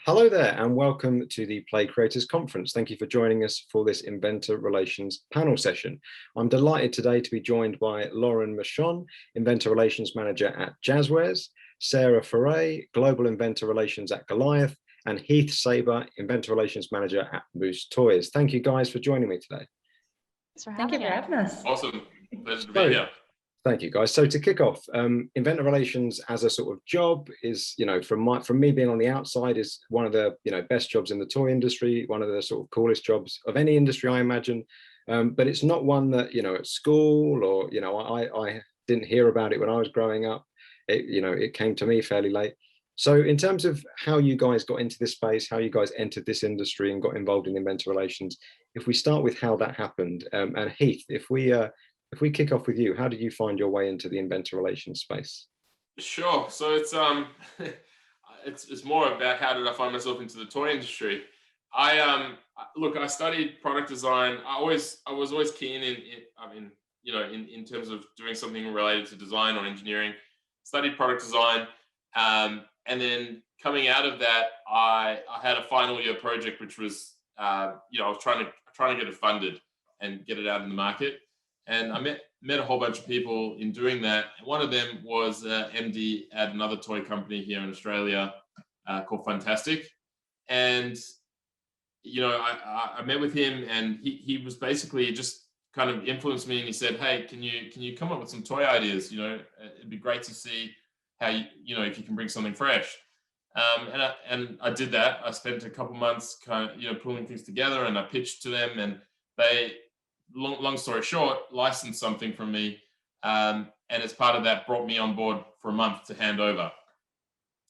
Hello there and welcome to the Play Creators Conference. Thank you for joining us for this Inventor Relations panel session. I'm delighted today to be joined by Lauren Mershon, Inventor Relations Manager at Jazwares, Sara Furay, Global Inventor Relations at Goliath, and Heath Saber, Inventor Relations Manager at Moose Toys. Thank you guys for joining me today. Thank you for having us. Awesome. Pleasure to be here. Thank you, guys. So to kick off, Inventor Relations as a sort of job is, from me being on the outside, is one of the, best jobs in the toy industry, one of the sort of coolest jobs of any industry, I imagine. But it's not one that, at school or, I didn't hear about it when I was growing up. It came to me fairly late. So in terms of how you guys got into this space, how you guys entered this industry and got involved in Inventor Relations, if we start with how that happened, and Heath, if we kick off with you, how did you find your way into the Inventor Relations space? Sure. So it's it's more about how did I find myself into the toy industry. I studied product design. I was always keen in terms of doing something related to design or engineering. Studied product design, and then coming out of that, I had a final year project which was I was trying to get it funded and get it out in the market. And I met a whole bunch of people in doing that. One of them was MD at another toy company here in Australia called Fantastic. And, I met with him and he was basically just kind of influenced me and he said, hey, can you come up with some toy ideas? It'd be great to see how if you can bring something fresh. And I did that. I spent a couple months kind of, pulling things together and I pitched to them and they, long story short, licensed something from me, and as part of that, brought me on board for a month to hand over.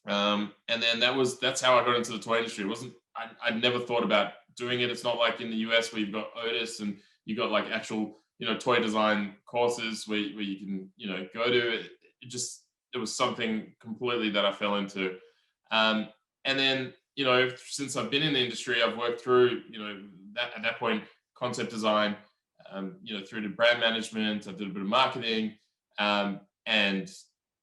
And then that's how I got into the toy industry. I never thought about doing it. It's not like in the US where you've got Otis and you got like actual toy design courses where you can go to. It was something completely that I fell into. And then since I've been in the industry, I've worked through at that point concept design. Through to brand management, I did a bit of marketing, and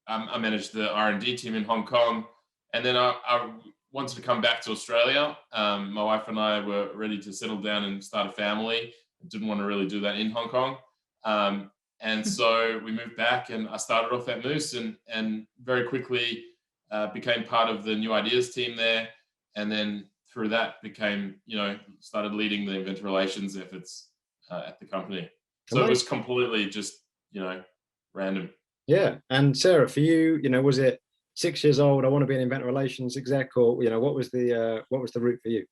I managed the R&D team in Hong Kong. And then I wanted to come back to Australia. My wife and I were ready to settle down and start a family. Didn't want to really do that in Hong Kong. And so we moved back and I started off at Moose and very quickly became part of the new ideas team there. And then through that became, started leading the Inventor Relations efforts at the company. So it was completely just, random. Yeah. And Sara, for you, was it 6 years old, I want to be an Inventor Relations exec, or, what was the route for you?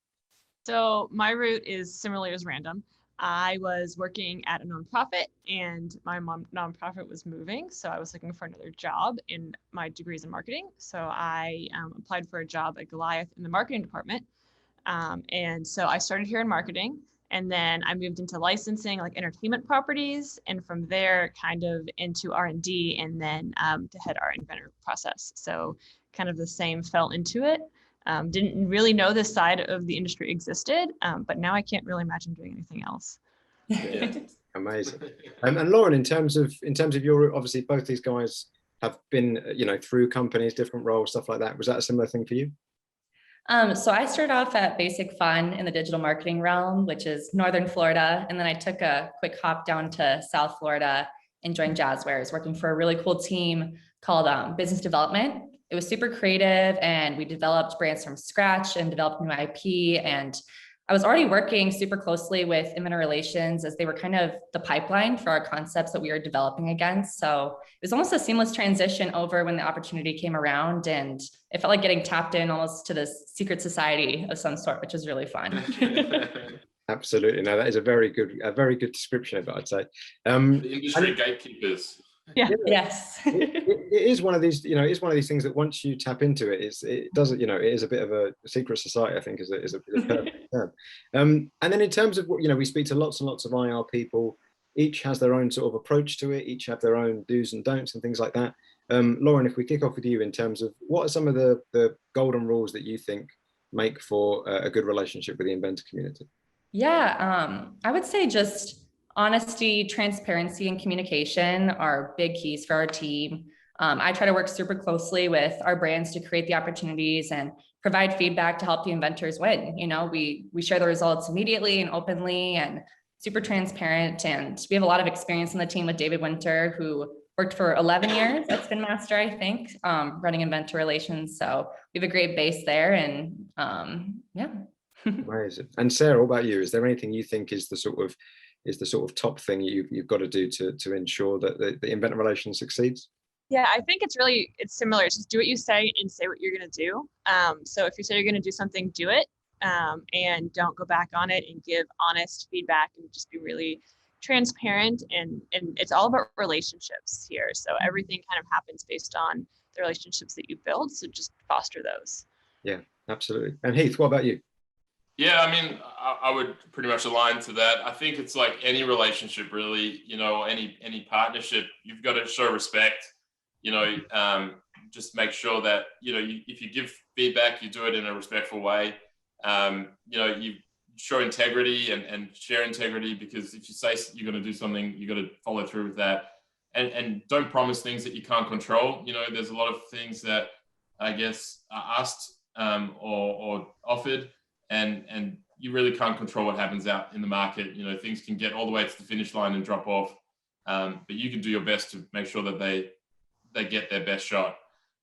So my route is similarly as random. I was working at a nonprofit and my nonprofit was moving. So I was looking for another job in my degrees in marketing. So I applied for a job at Goliath in the marketing department. And so I started here in marketing. And then I moved into licensing, like entertainment properties, and from there kind of into R&D, and then to head our inventor process. So kind of the same fell into it. Didn't really know this side of the industry existed, but now I can't really imagine doing anything else. Yeah. Amazing. And Lauren, in terms of your, obviously both these guys have been, through companies, different roles, stuff like that. Was that a similar thing for you? So I started off at Basic Fun in the digital marketing realm, which is Northern Florida. And then I took a quick hop down to South Florida and joined Jazwares, working for a really cool team called Business Development. It was super creative and we developed brands from scratch and developed new IP. And I was already working super closely with Inventor Relations as they were kind of the pipeline for our concepts that we were developing against. So it was almost a seamless transition over when the opportunity came around, and it felt like getting tapped in almost to this secret society of some sort, which was really fun. Absolutely. No, that is a very good description of it, I'd say. The industry gatekeepers. Yeah. Yes. it is one of these, it's one of these things that once you tap into it, it doesn't, it is a bit of a secret society, I think, is a perfect term. And then in terms of what, we speak to lots and lots of IR people, each has their own sort of approach to it, each have their own do's and don'ts and things like that. Lauren, if we kick off with you in terms of what are some of the golden rules that you think make for a good relationship with the inventor community? Yeah, I would say just honesty, transparency, and communication are big keys for our team. I try to work super closely with our brands to create the opportunities and provide feedback to help the inventors win. You know, we share the results immediately and openly and super transparent. And we have a lot of experience in the team with David Winter, who worked for 11 years at Spin Master, I think, running Inventor relations. So we have a great base there, and yeah. Amazing. And Sarah, what about you? Is there anything you think is the sort of top thing you've got to do to ensure that the Inventor Relations succeeds? Yeah, I think it's similar. It's just do what you say and say what you're going to do. So if you say you're going to do something, do it, and don't go back on it, and give honest feedback, and just be really transparent. And it's all about relationships here. So everything kind of happens based on the relationships that you build. So just foster those. Yeah, absolutely. And Heath, what about you? Yeah, I mean, I would pretty much align to that. I think it's like any relationship, really, you know, any partnership, you've got to show respect. You know, just make sure that, you know, if you give feedback, you do it in a respectful way. You know, you show integrity and share integrity, because if you say you're going to do something, you got to follow through with that. And don't promise things that you can't control. You know, there's a lot of things that I guess are asked or offered, and you really can't control what happens out in the market. You know, things can get all the way to the finish line and drop off, but you can do your best to make sure that they get their best shot.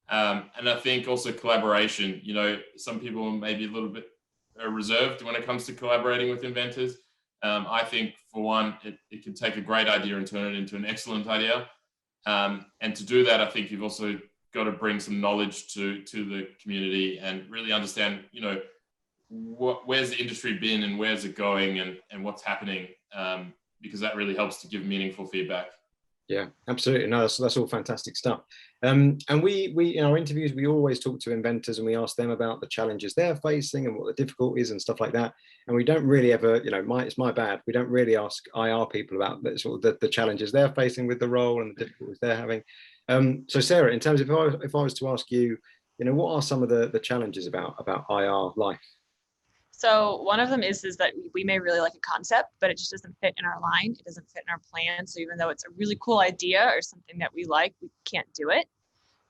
And I think also collaboration. You know, some people may be a little bit reserved when it comes to collaborating with inventors. I think, for one, it can take a great idea and turn it into an excellent idea. And to do that, I think you've also got to bring some knowledge to the community and really understand, you know, where's the industry been and where's it going, and what's happening, because that really helps to give meaningful feedback. Yeah, absolutely. No, that's all fantastic stuff. And we in our interviews, we always talk to inventors and we ask them about the challenges they're facing and what the difficulties and stuff like that. And we don't really ever, you know, it's my bad, we don't really ask IR people about the challenges they're facing with the role and the difficulties they're having. So Sarah, in terms of if I was to ask you, you know, what are some of the challenges about IR life? So one of them is that we may really like a concept, but it just doesn't fit in our line. It doesn't fit in our plan. So even though it's a really cool idea or something that we like, we can't do it.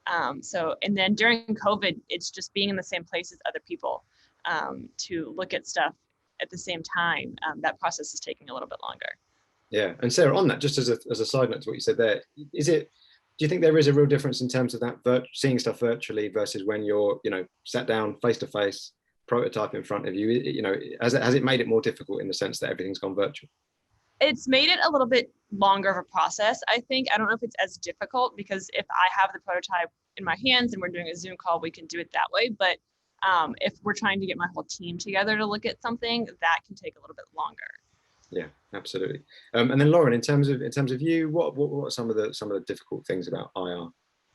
And then during COVID, it's just being in the same place as other people to look at stuff at the same time. That process is taking a little bit longer. Yeah. And Sarah, on that, just as a side note to what you said there, do you think there is a real difference in terms of that seeing stuff virtually versus when you're, you know, sat down face to face, prototype in front of you? You know, has it made it more difficult in the sense that everything's gone virtual? It's made it a little bit longer of a process, I think. I don't know if it's as difficult, because if I have the prototype in my hands and we're doing a Zoom call, we can do it that way. But if we're trying to get my whole team together to look at something, that can take a little bit longer. Yeah, absolutely. And then Lauren, in terms of you, what are some of the difficult things about IR?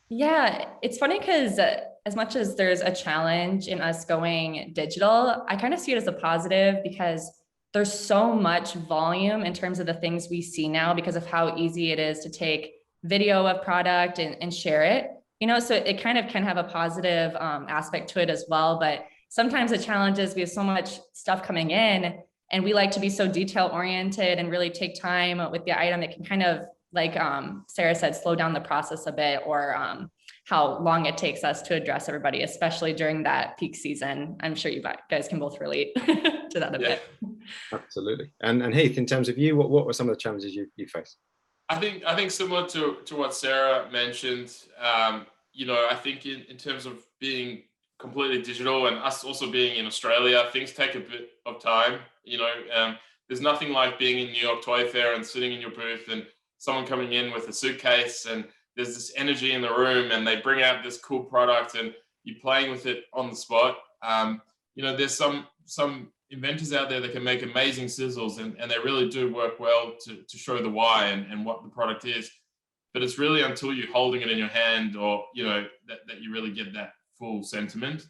Yeah, it's funny because as much as there's a challenge in us going digital, I kind of see it as a positive, because there's so much volume in terms of the things we see now because of how easy it is to take video of product and share it, you know, so it kind of can have a positive aspect to it as well. But sometimes the challenge is we have so much stuff coming in and we like to be so detail oriented and really take time with the item. It can kind of, like Sarah said, slow down the process a bit, or how long it takes us to address everybody, especially during that peak season. I'm sure you guys can both relate to that a bit. Absolutely. And Heath, in terms of you, what were some of the challenges you faced? I think similar to what Sarah mentioned, you know, I think in terms of being completely digital and us also being in Australia, things take a bit of time. You know, there's nothing like being in New York Toy Fair and sitting in your booth and someone coming in with a suitcase and there's this energy in the room and they bring out this cool product and you're playing with it on the spot. You know, there's some inventors out there that can make amazing sizzles and they really do work well to show the why and what the product is. But it's really until you're holding it in your hand or, you know, that you really get that full sentiment.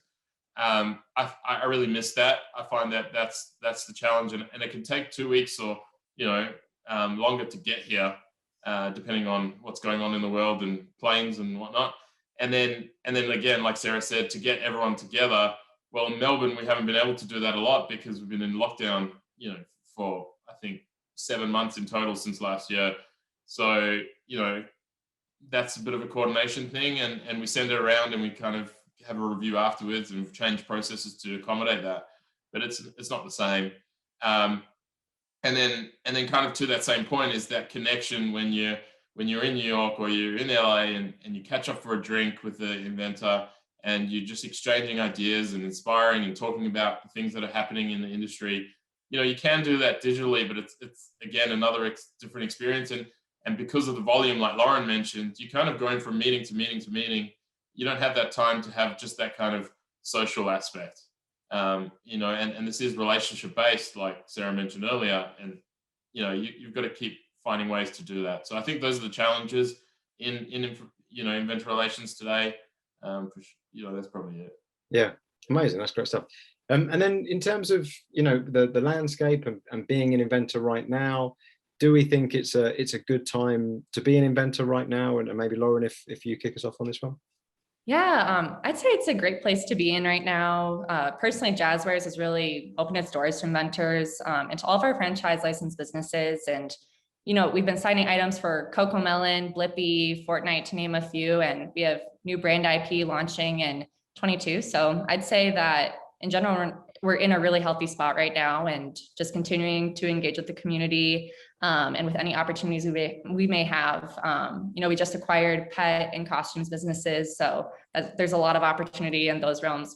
I really miss that. I find that that's the challenge and it can take 2 weeks or, you know, longer to get here. Depending on what's going on in the world and planes and whatnot. And then again, like Sarah said, to get everyone together, well, in Melbourne, we haven't been able to do that a lot because we've been in lockdown, you know, for, I think, 7 months in total since last year. So, you know, that's a bit of a coordination thing, and we send it around and we kind of have a review afterwards and we've changed processes to accommodate that, but it's not the same. And then kind of to that same point is that connection when you're in New York or you're in LA and you catch up for a drink with the inventor and you're just exchanging ideas and inspiring and talking about the things that are happening in the industry. You can do that digitally, but it's again another different experience. And because of the volume, like Lauren mentioned, you're kind of going from meeting to meeting to meeting. You don't have that time to have just that kind of social aspect. And this is relationship based, like Sara mentioned earlier, and you've got to keep finding ways to do that. So I think those are the challenges in inventor relations today. That's probably it. Yeah, amazing. That's great stuff. And then in terms of the landscape and being an inventor right now, do we think it's a good time to be an inventor right now? And maybe Lauren, if you kick us off on this one. Yeah, I'd say it's a great place to be in right now. Personally, Jazwares has really opened its doors to inventors and to all of our franchise licensed businesses. And, we've been signing items for CoComelon, Blippi, Fortnite, to name a few, and we have new brand IP launching in 22. So I'd say that in general, we're in a really healthy spot right now and just continuing to engage with the community and with any opportunities we may have. We just acquired pet and costumes businesses, so there's a lot of opportunity in those realms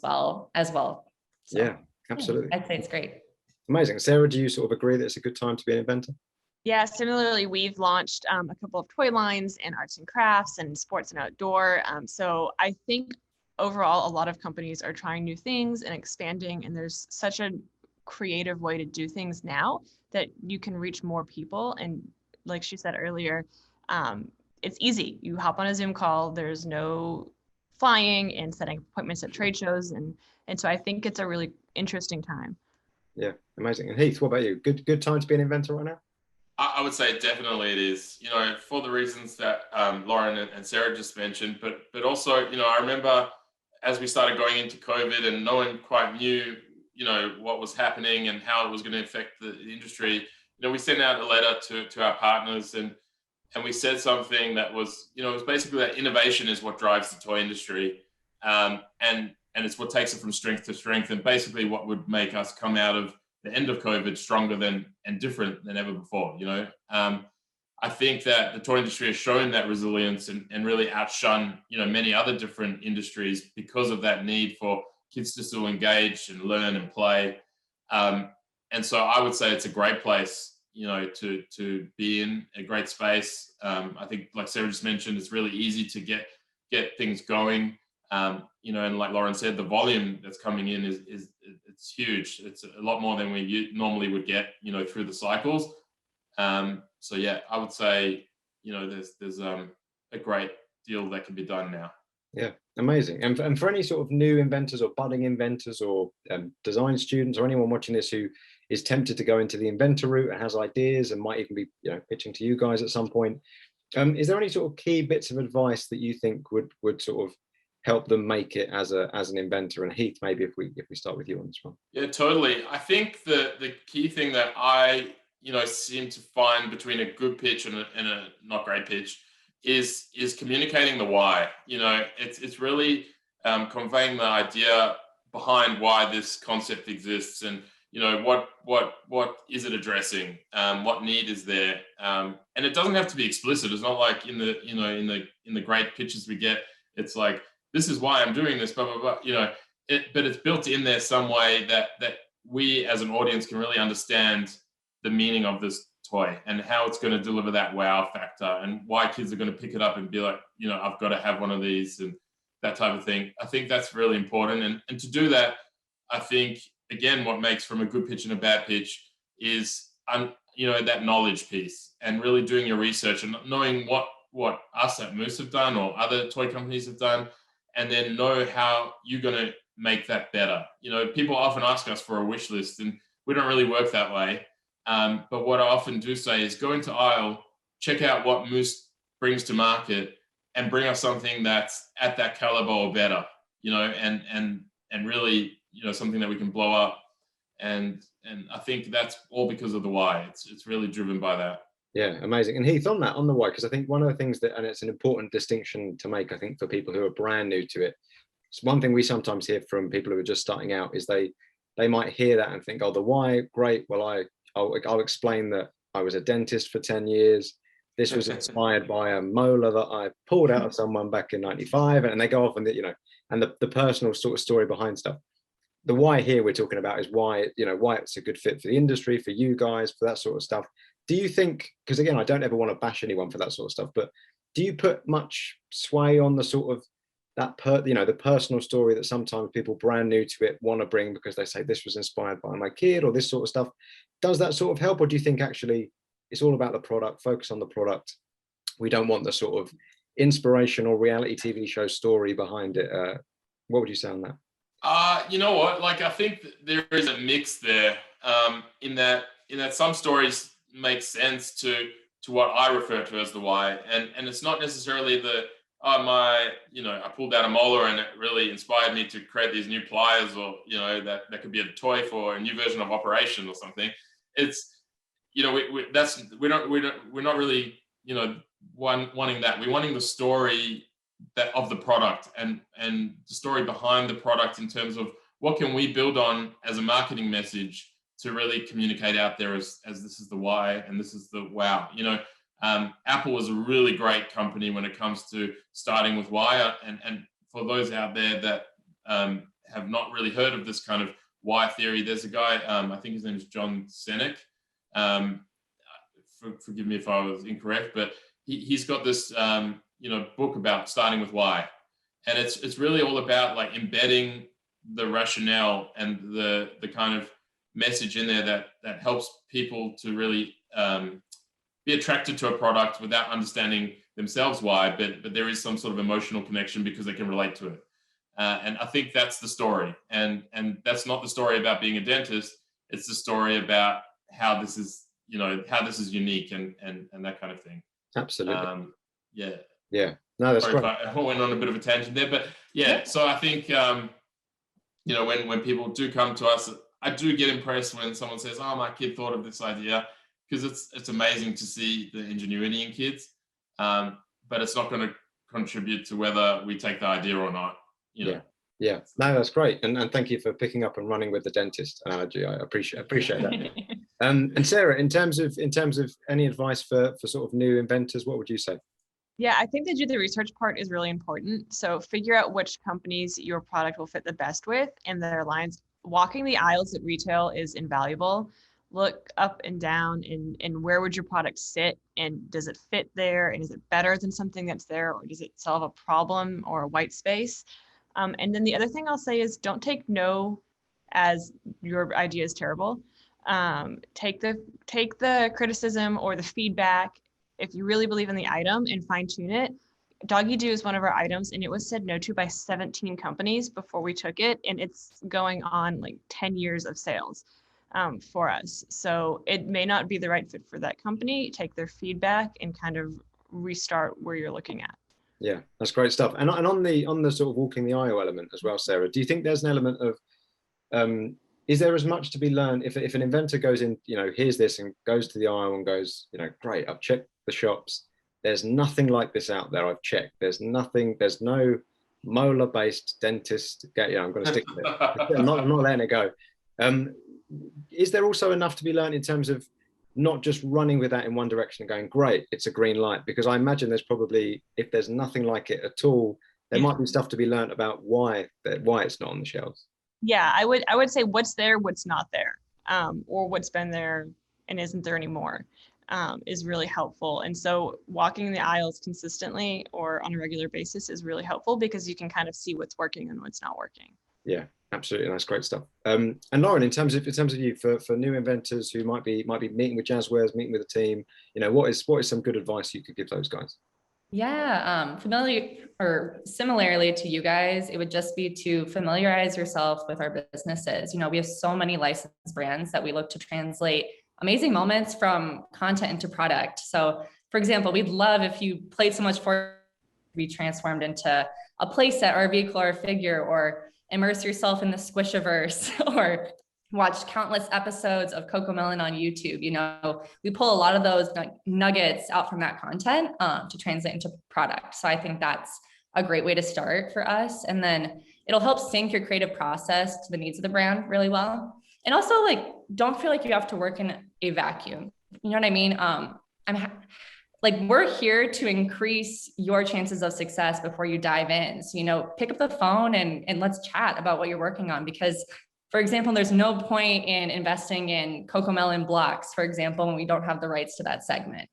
as well. So, yeah, absolutely. I'd say it's great. Amazing. Sara, do you sort of agree that it's a good time to be an inventor? Yeah, similarly, we've launched a couple of toy lines in arts and crafts and sports and outdoor. So I think overall, a lot of companies are trying new things and expanding, and there's such a creative way to do things now that you can reach more people. And like she said earlier, it's easy. You hop on a Zoom call, there's no flying and setting appointments at trade shows. And so I think it's a really interesting time. Yeah, amazing. And Heath, what about you? Good time to be an inventor right now? I would say definitely it is, for the reasons that Lauren and Sara just mentioned, but also, I remember as we started going into COVID and no one quite knew, what was happening and how it was going to affect the industry, we sent out a letter to our partners and we said something that was, it was basically that innovation is what drives the toy industry. And it's what takes it from strength to strength, and basically what would make us come out of the end of COVID stronger and different than ever before. I think that the toy industry has shown that resilience and really outshone, many other different industries because of that need for kids to still engage and learn and play. And so I would say it's a great place, to be in, a great space. I think, like Sara just mentioned, it's really easy to get things going. And like Lauren said, the volume that's coming in is it's huge. It's a lot more than we normally would get, through the cycles. So yeah, I would say, there's a great deal that can be done now. Yeah, amazing. And for any sort of new inventors or budding inventors or design students or anyone watching this who is tempted to go into the inventor route and has ideas and might even be, pitching to you guys at some point, is there any sort of key bits of advice that you think would sort of help them make it as an inventor? And Heath, maybe if we start with you on this one. Yeah, totally. I think the key thing that I seem to find between a good pitch and a not great pitch is communicating the why. It's really conveying the idea behind why this concept exists, and what is it addressing, what need is there, and it doesn't have to be explicit. It's not like in the great pitches we get, it's like, this is why I'm doing this, blah blah blah. But it's built in there some way that we as an audience can really understand the meaning of this toy and how it's going to deliver that wow factor, and why kids are going to pick it up and be like, I've got to have one of these, and that type of thing. I think that's really important. And to do that, I think, again, what makes from a good pitch and a bad pitch is, that knowledge piece, and really doing your research and knowing what us at Moose have done or other toy companies have done, and then know how you're going to make that better. People often ask us for a wish list, and we don't really work that way. But what I often do say is go into aisle, check out what Moose brings to market, and bring us something that's at that caliber or better, and really, something that we can blow up. And I think that's all because of the why. It's really driven by that. Yeah, amazing. And Heath, on that, on the why, because I think one of the things that, and it's an important distinction to make, I think, for people who are brand new to it. It's one thing we sometimes hear from people who are just starting out is they might hear that and think, oh, the why, great. Well, I'll explain that I was a dentist for 10 years. This was inspired by a molar that I pulled out of someone back in 95, and they go off and, and the personal sort of story behind stuff. The why here we're talking about is why, why it's a good fit for the industry, for you guys, for that sort of stuff. Do you think, because again, I don't ever want to bash anyone for that sort of stuff, but do you put much sway on the sort of the personal story that sometimes people brand new to it want to bring because they say this was inspired by my kid or this sort of stuff? Does that sort of help, or do you think actually it's all about the product, focus on the product? We don't want the sort of inspirational reality TV show story behind it. What would you say on that? You know what? Like, I think there is a mix there, in that some stories make sense to what I refer to as the why, and it's not necessarily I pulled out a molar and it really inspired me to create these new pliers, or that could be a toy for a new version of Operation or something. It's we're not really wanting that. We're wanting the story of the product and the story behind the product in terms of what can we build on as a marketing message to really communicate out there as this is the why and this is the wow. Apple is a really great company when it comes to starting with why, and for those out there that have not really heard of this kind of why theory, there's a guy, I think his name is John Senek. Forgive me if I was incorrect, but he's got this book about starting with why, and it's really all about like embedding the rationale and the kind of message in there that helps people to really be attracted to a product without understanding themselves why, but there is some sort of emotional connection because they can relate to it. And I think that's the story. And that's not the story about being a dentist. It's the story about how this is, how this is unique and that kind of thing. Absolutely. Yeah. Yeah. No, that's Sorry great. if I went on a bit of a tangent there, but yeah. So I think, when people do come to us, I do get impressed when someone says, "Oh, my kid thought of this idea," because it's amazing to see the ingenuity in kids. But it's not going to contribute to whether we take the idea or not. Yeah. No, that's great, and thank you for picking up and running with the dentist analogy. I appreciate that. And Sarah, in terms of any advice for sort of new inventors, what would you say? Yeah, I think the do the research part is really important. So figure out which companies your product will fit the best with and their lines. Walking the aisles at retail is invaluable. Look up and down and where would your product sit, and does it fit there, and is it better than something that's there, or does it solve a problem or a white space? And then the other thing I'll say is don't take no as your idea is terrible. Take the criticism or the feedback if you really believe in the item and fine tune it. Doggy Do is one of our items, and it was said no to by 17 companies before we took it, and it's going on like 10 years of sales for us. So it may not be the right fit for that company. Take their feedback and kind of restart where you're looking at. Yeah, that's great stuff. And on the sort of walking the aisle element as well, Sarah, do you think there's an element of is there as much to be learned if an inventor goes in, here's this and goes to the aisle and goes, great, I've checked the shops. There's nothing like this out there. I've checked. There's no molar-based dentist. I'm going to stick with it. I'm not letting it go. Is there also enough to be learned in terms of not just running with that in one direction and going, great, it's a green light? Because I imagine there's probably, if there's nothing like it at all, there might be stuff to be learned about why it's not on the shelves. Yeah, I would say what's there, what's not there, or what's been there and isn't there anymore. Is really helpful. And so walking the aisles consistently or on a regular basis is really helpful because you can kind of see what's working and what's not working. Yeah, absolutely. That's great stuff. And Lauren, in terms of you for new inventors who might be meeting with Jazwares, meeting with a team, what is some good advice you could give those guys? Yeah, similarly to you guys, it would just be to familiarize yourself with our businesses. We have so many licensed brands that we look to translate amazing moments from content into product. So for example, we'd love if you played so much for be transformed into a playset or a vehicle or a figure, or immerse yourself in the Squishiverse or watched countless episodes of Cocomelon on YouTube. You know, we pull a lot of those nuggets out from that content to translate into product. So I think that's a great way to start for us. And then it'll help sync your creative process to the needs of the brand really well. And also, like, don't feel like you have to work in a vacuum. You know what I mean? We're here to increase your chances of success before you dive in. So, you know, pick up the phone and let's chat about what you're working on. Because, for example, there's no point in investing in Cocomelon blocks, for example, when we don't have the rights to that segment.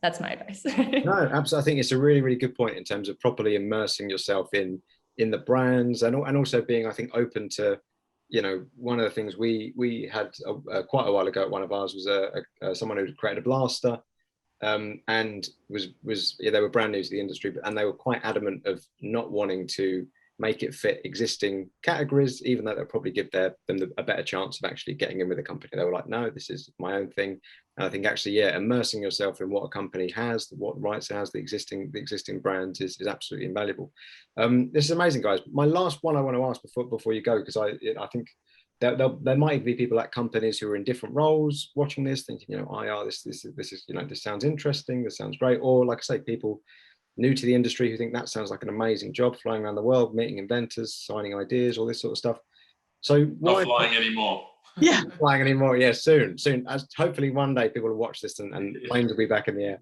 That's my advice. No, absolutely. I think it's a really, really good point in terms of properly immersing yourself in the brands, and also being, I think, open to, you know, one of the things we had quite a while ago at one of ours was someone who created a blaster, and they were brand new to the industry, and they were quite adamant of not wanting to make it fit existing categories, even though they'll probably give them a better chance of actually getting in with a company. They were like, no, this is my own thing. And I think actually, yeah, immersing yourself in what a company has, what rights it has, the existing brands is absolutely invaluable. This is amazing, guys. My last one I want to ask before you go, because I think there might be people at companies who are in different roles watching this, thinking, you know, IR, this is, you know, this sounds interesting, this sounds great, or like I say, people new to the industry who think that sounds like an amazing job, flying around the world, meeting inventors, signing ideas, all this sort of stuff. So not flying anymore. Yeah. Flying anymore? Yeah, soon. As hopefully one day people will watch this and planes will be back in the air.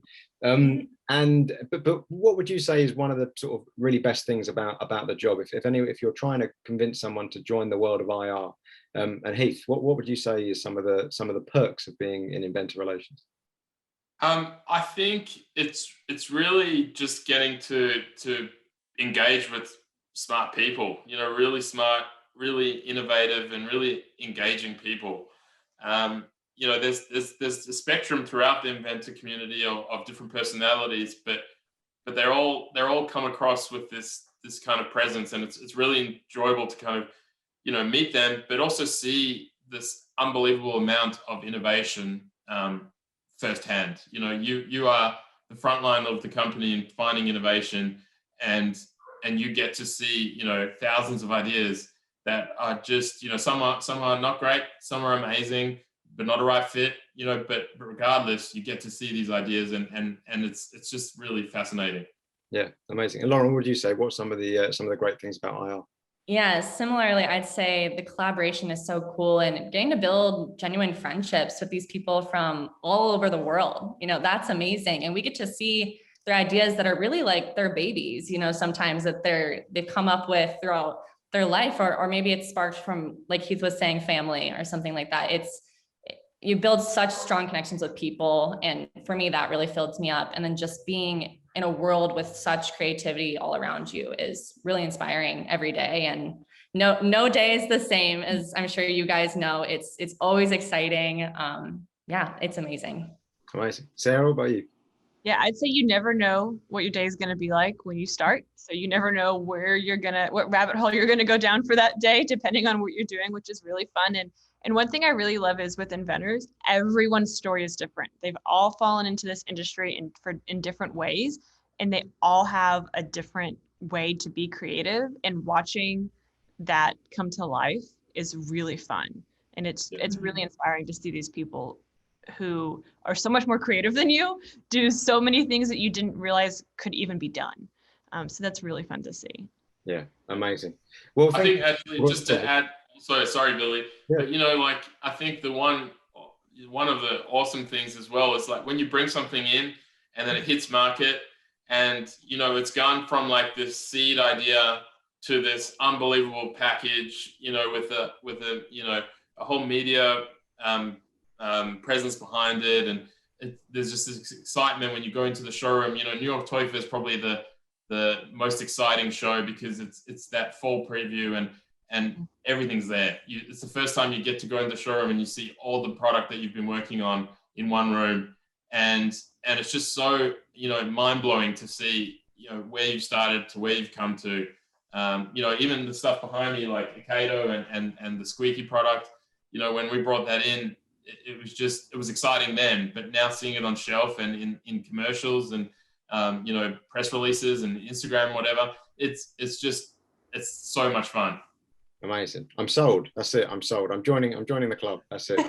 But what would you say is one of the sort of really best things about the job, if you're trying to convince someone to join the world of IR? And Heath, what would you say is some of the perks of being in inventor relations? I think it's really just getting to engage with smart people, you know, really smart, really innovative, and really engaging people. You know, there's a spectrum throughout the inventor community of different personalities, but they're all come across with this kind of presence, and it's really enjoyable to kind of, you know, meet them, but also see this unbelievable amount of innovation firsthand. You know, you are the front line of the company in finding innovation, and you get to see, you know, thousands of ideas that are just, you know, some are not great, some are amazing, but not a right fit, you know, but regardless, you get to see these ideas, and it's just really fascinating. Yeah, amazing. And Lauren, what would you say? What's some of the great things about IR? Yeah, similarly, I'd say the collaboration is so cool, and getting to build genuine friendships with these people from all over the world, you know, that's amazing. And we get to see their ideas that are really like their babies, you know, sometimes that they've come up with throughout their life, or maybe it's sparked from, like Heath was saying, family or something like that. You build such strong connections with people. And for me, that really fills me up. And then just being in a world with such creativity all around you is really inspiring every day. And no day is the same, as I'm sure you guys know. It's always exciting. Yeah, it's amazing. Amazing. Sarah, what about you? Yeah, I'd say you never know what your day is going to be like when you start. So you never know what rabbit hole you're going to go down for that day, depending on what you're doing, which is really fun. And one thing I really love is with Inventors, everyone's story is different. They've all fallen into this industry in different ways, and they all have a different way to be creative. And watching that come to life is really fun. And it's really inspiring to see these people who are so much more creative than you do so many things that you didn't realize could even be done. So that's really fun to see. Yeah, amazing. Well, I think actually, just to add, sorry, Billy, yeah. But you know, like, I think one of the awesome things as well is, like, when you bring something in and then it hits market, and, you know, it's gone from like this seed idea to this unbelievable package, you know, with a you know, a whole media presence behind it, and there's just this excitement when you go into the showroom. You know, New York Toy Fair is probably the most exciting show, because it's that fall preview, and everything's there. It's the first time you get to go in the showroom and you see all the product that you've been working on in one room, and it's just so, you know, mind-blowing to see, you know, where you've started to where you've come to. You know, even the stuff behind me, like Akato and the squeaky product, you know, when we brought that in, it was exciting then, but now seeing it on shelf and in commercials and, you know, press releases and Instagram, whatever, it's so much fun. Amazing. I'm sold. That's it. I'm sold. I'm joining the club. That's it.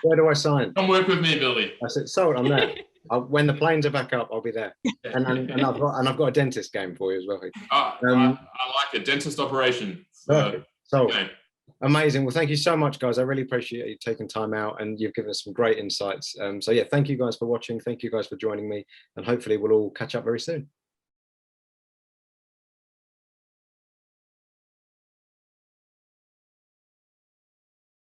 Where do I sign? Come work with me, Billy. That's it. Sold. I'm there. When the planes are back up, I'll be there. And I've got a dentist game for you as well. I like a dentist operation. Perfect. So okay. Amazing. Well, thank you so much, guys. I really appreciate you taking time out, and you've given us some great insights. So yeah, thank you guys for watching. Thank you guys for joining me, and hopefully we'll all catch up very soon.